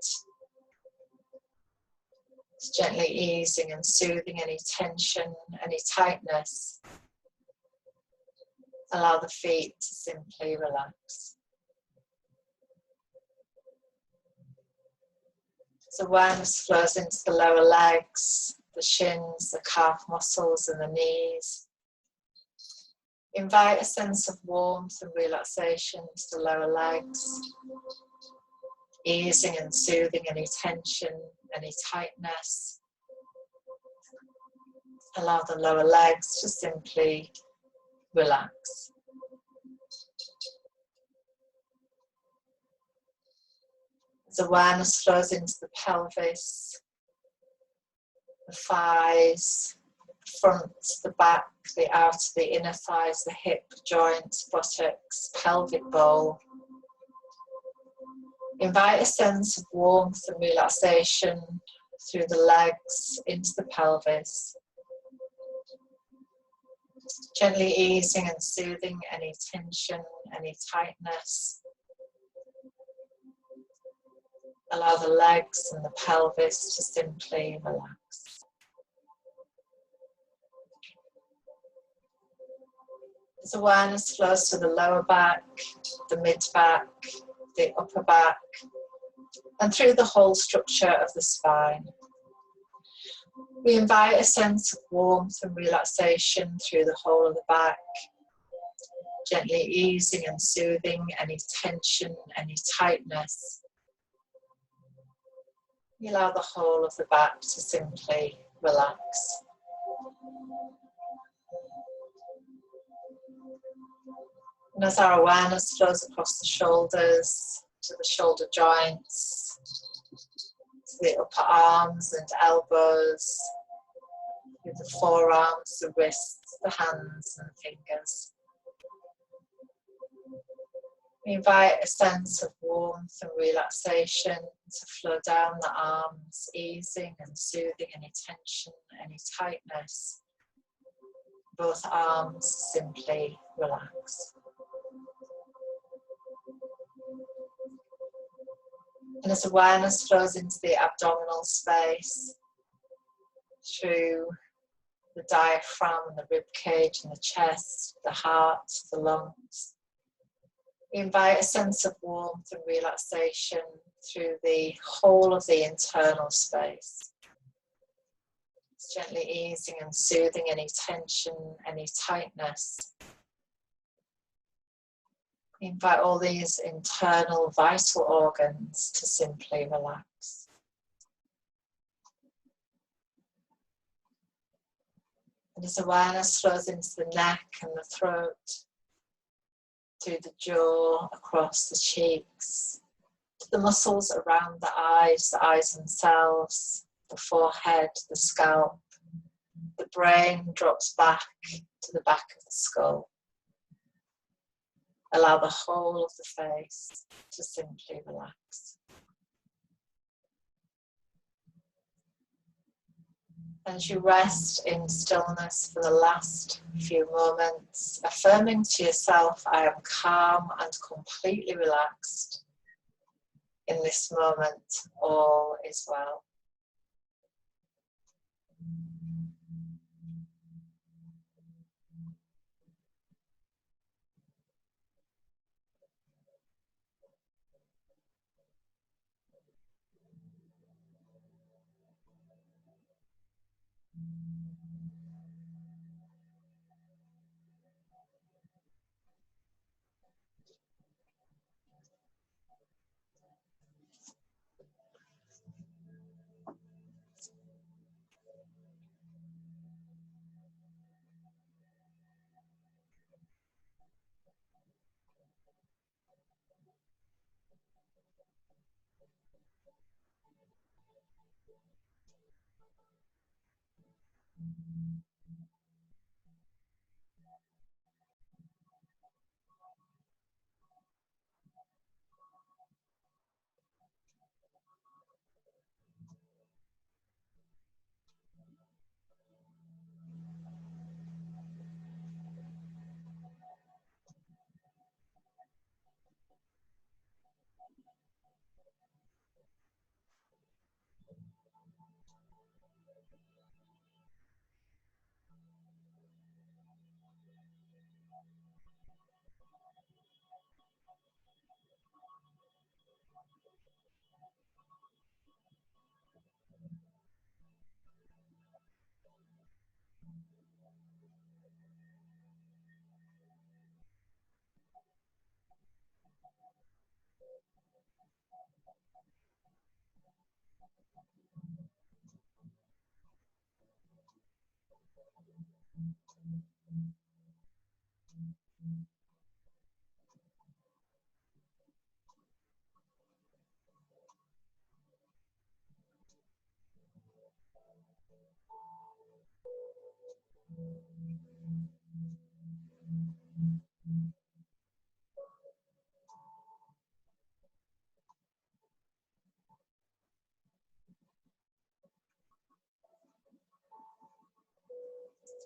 Just gently easing and soothing any tension, any tightness. Allow the feet to simply relax. So awareness flows into the lower legs, the shins, the calf muscles and the knees. Invite a sense of warmth and relaxation to the lower legs, easing and soothing any tension, any tightness. Allow the lower legs to simply relax. As awareness flows into the pelvis, the thighs, the front, the back, the outer, the inner thighs, the hip joints, buttocks, pelvic bowl. Invite a sense of warmth and relaxation through the legs into the pelvis. Gently easing and soothing any tension, any tightness. Allow the legs and the pelvis to simply relax. As awareness flows to the lower back, the mid-back, the upper back, and through the whole structure of the spine. We invite a sense of warmth and relaxation through the whole of the back, gently easing and soothing any tension, any tightness. We allow the whole of the back to simply relax. And as our awareness flows across the shoulders, to the shoulder joints, to the upper arms and elbows, with the forearms, the wrists, the hands and fingers. We invite a sense of warmth and relaxation to flow down the arms, easing and soothing any tension, any tightness. Both arms simply relax. And as awareness flows into the abdominal space, through the diaphragm and the rib cage and the chest, the heart, the lungs, we invite a sense of warmth and relaxation through the whole of the internal space. It's gently easing and soothing any tension, any tightness. We invite all these internal vital organs to simply relax. And as awareness flows into the neck and the throat, through the jaw, across the cheeks, to the muscles around the eyes themselves, the forehead, the scalp, the brain drops back to the back of the skull. Allow the whole of the face to simply relax. As you rest in stillness for the last few moments, affirming to yourself, I am calm and completely relaxed. In this moment, all is well.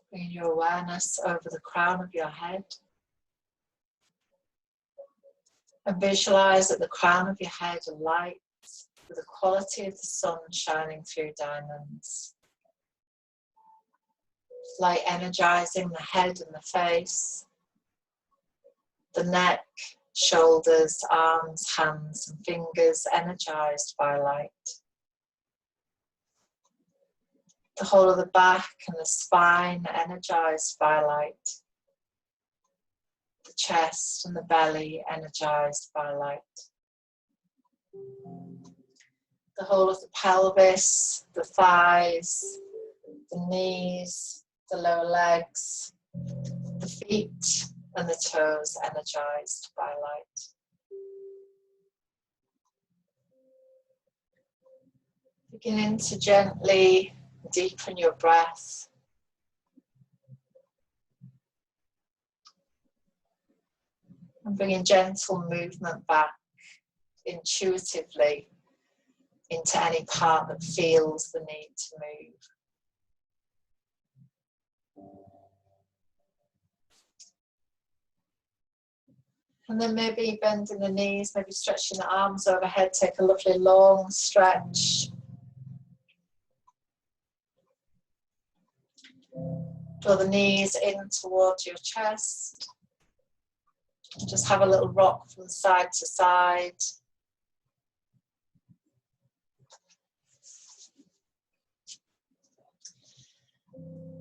Bring your awareness over the crown of your head. And visualize at the crown of your head a light with the quality of the sun shining through diamonds. Light energizing the head and the face, the neck, shoulders, arms, hands and fingers energized by light. The whole of the back and the spine energized by light. The chest and the belly energized by light. The whole of the pelvis, the thighs, the knees, the lower legs, the feet and the toes energized by light. Beginning to gently deepen your breath. And bringing gentle movement back intuitively into any part that feels the need to move. And then maybe bending the knees, maybe stretching the arms overhead, take a lovely long stretch. Draw the knees in towards your chest. Just have a little rock from side to side.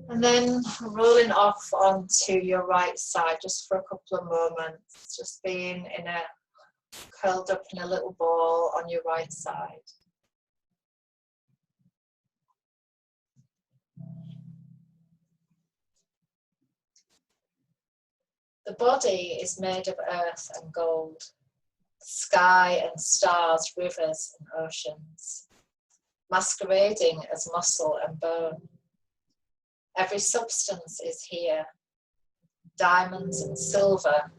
And then rolling off onto your right side just for a couple of moments, just being in a curled up in a little ball on your right side. The body is made of earth and gold, sky and stars, rivers and oceans, masquerading as muscle and bone. Every substance is here, diamonds and silver,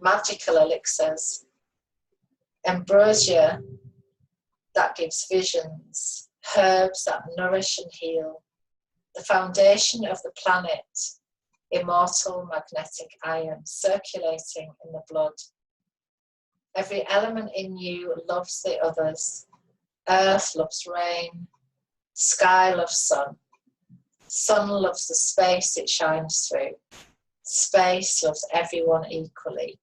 magical elixirs, ambrosia that gives visions, herbs that nourish and heal, the foundation of the planet, immortal magnetic iron circulating in the blood. Every element in you loves the others. Earth loves rain, sky loves sun. Sun loves the space it shines through. Space loves everyone equally.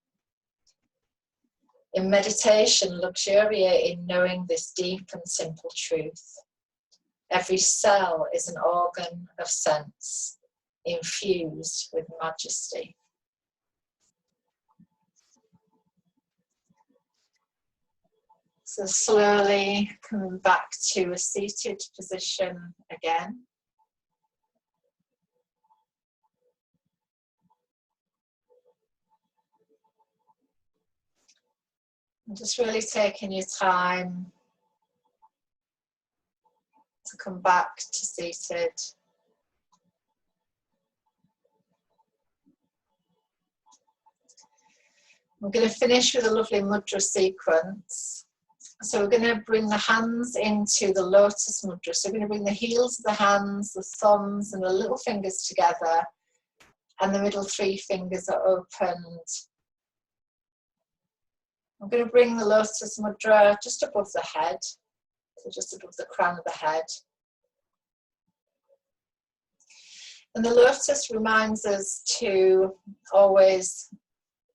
In meditation, luxuriate in knowing this deep and simple truth. Every cell is an organ of sense, infused with majesty. So slowly coming back to a seated position again. And just really taking your time to come back to seated. We're going to finish with a lovely mudra sequence. So we're going to bring the hands into the lotus mudra. So we're going to bring the heels of the hands, the thumbs and the little fingers together, and the middle three fingers are opened. I'm going to bring the lotus mudra just above the head, so just above the crown of the head. And the lotus reminds us to always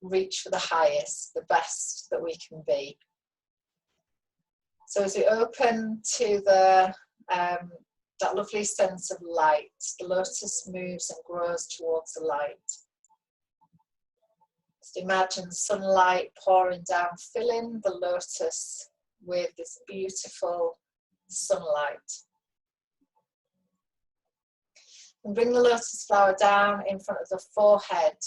reach for the highest, the best that we can be. So as we open to the that lovely sense of light, the lotus moves and grows towards the light. Just imagine sunlight pouring down, filling the lotus with this beautiful sunlight. And bring the lotus flower down in front of the forehead,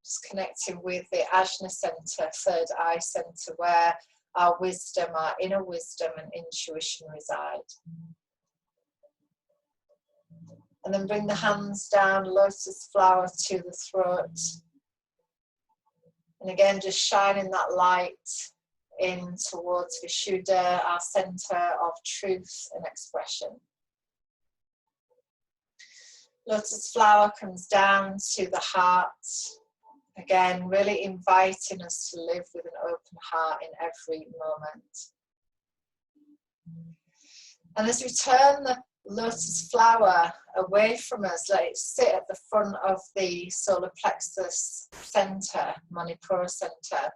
just connecting with the Ajna center, third eye center, where our wisdom, our inner wisdom and intuition reside. And then bring the hands down, lotus flower to the throat. And again, just shining that light in towards Vishuddha, our center of truth and expression. Lotus flower comes down to the heart. Again, really inviting us to live with an open heart in every moment. And as we turn the lotus flower away from us, let it sit at the front of the solar plexus center, Manipura center.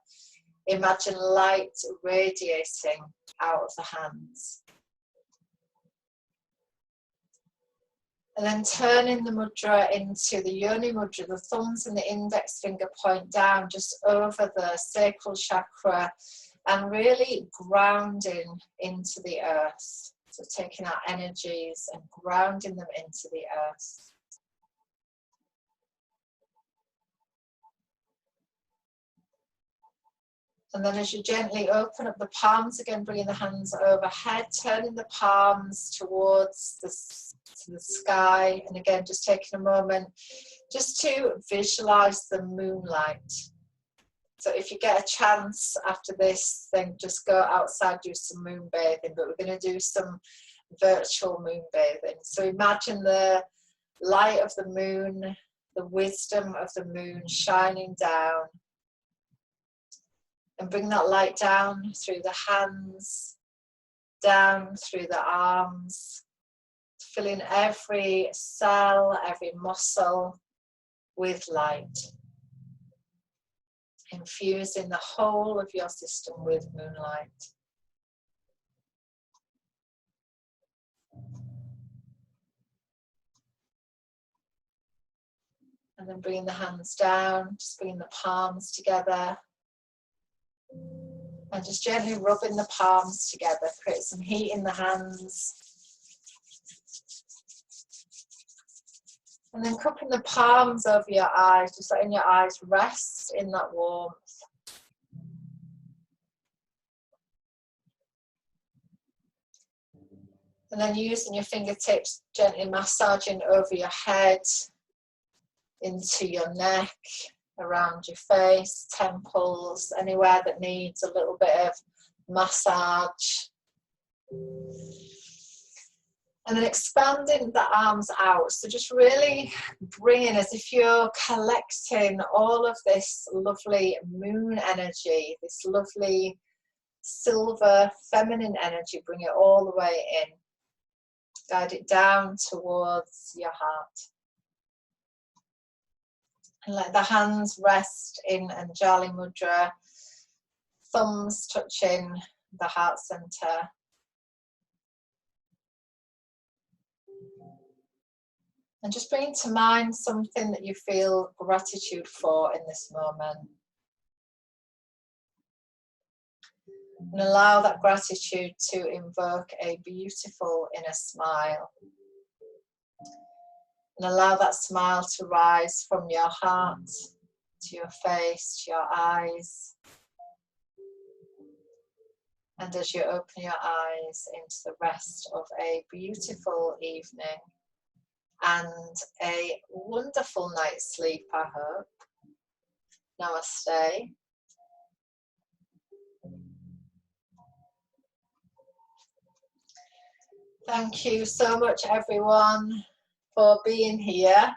Imagine light radiating out of the hands. And then turning the mudra into the yoni mudra, the thumbs and the index finger point down just over the sacral chakra and really grounding into the earth. So taking our energies and grounding them into the earth. And then as you gently open up the palms again, bringing the hands overhead, turning the palms towards the sky. And again, just taking a moment just to visualize the moonlight. So if you get a chance after this, then just go outside, do some moon bathing. But we're going to do some virtual moon bathing. So imagine the light of the moon, the wisdom of the moon shining down. And bring that light down through the hands, down through the arms, filling every cell, every muscle with light. Infusing the whole of your system with moonlight. And then bringing the hands down, just bringing the palms together. And just gently rubbing the palms together, create some heat in the hands. And then cupping the palms over your eyes, just letting your eyes rest in that warmth. And then using your fingertips, gently massaging over your head, into your neck, around your face, temples, anywhere that needs a little bit of massage. And then expanding the arms out. So just really bringing, as if you're collecting all of this lovely moon energy, this lovely silver feminine energy, bring it all the way in. Guide it down towards your heart. And let the hands rest in Anjali Mudra, thumbs touching the heart center. And just bring to mind something that you feel gratitude for in this moment. And allow that gratitude to invoke a beautiful inner smile. And allow that smile to rise from your heart to your face, to your eyes. And as you open your eyes into the rest of a beautiful evening and a wonderful night's sleep, I hope. Namaste. Thank you so much, everyone, for being here.